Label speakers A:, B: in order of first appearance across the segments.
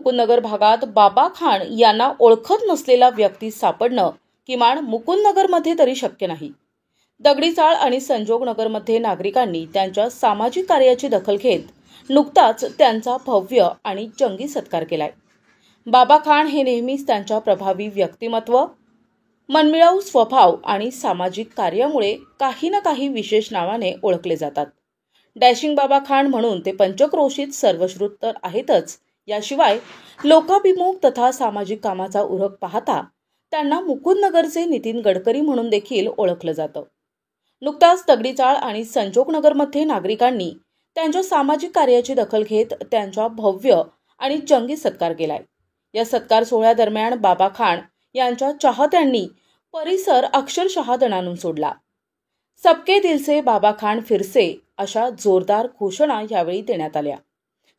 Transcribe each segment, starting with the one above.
A: मुकुंदनगर भागात बाबा खान यांना ओळखत नसलेला व्यक्ती सापडणं किमान मुकुंदनगरमध्ये तरी शक्य नाही। दगडी चाळ आणि संजोगनगरमध्ये नागरिकांनी त्यांच्या सामाजिक कार्याची दखल घेत नुकताच त्यांचा भव्य आणि जंगी सत्कार केलाय। बाबा खान हे नेहमीच त्यांच्या प्रभावी व्यक्तिमत्व, मनमिळावू स्वभाव आणि सामाजिक कार्यामुळे काही ना काही विशेष नावाने ओळखले जातात। डॅशिंग बाबा खान म्हणून ते पंचक्रोशीत सर्वश्रुत तर आहेतच, याशिवाय लोकाभिमुख तथा सामाजिक कामाचा उरक पाहता त्यांना मुकुंदनगरचे नितीन गडकरी म्हणून देखील ओळखलं जातं। नुकताच दगडी चाळ आणि संजोगनगरमध्ये नागरिकांनी त्यांच्या सामाजिक कार्याची दखल घेत त्यांचा भव्य आणि जंगी सत्कार केलाय। या सत्कार सोहळ्यादरम्यान बाबा खान यांच्या चाहत्यांनी परिसर अक्षरशः दणाणून सोडला। सबके दिल से बाबा खान फिरसे अशा जोरदार घोषणा यावेळी देण्यात आल्या।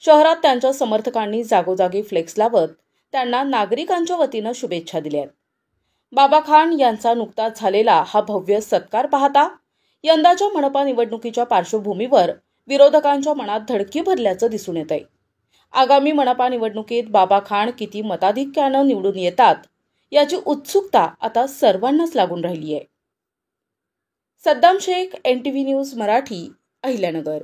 A: शहरात त्यांच्या समर्थकांनी जागोजागी फ्लेक्स लावत त्यांना नागरिकांच्या वतीनं शुभेच्छा दिल्यात। बाबा खान यांचा नुकताच झालेला हा भव्य सत्कार पाहता यंदाच्या मनपा निवडणुकीच्या पार्श्वभूमीवर विरोधकांच्या मनात धडकी भरल्याचं दिसून येतंय। आगामी मनपा निवडणुकीत बाबा खान किती मताधिक्यानं निवडून येतात याची उत्सुकता आता सर्वांनाच लागून राहिली आहे। Saddam Shaikh, NTV news Marathi, Ahilyanagar.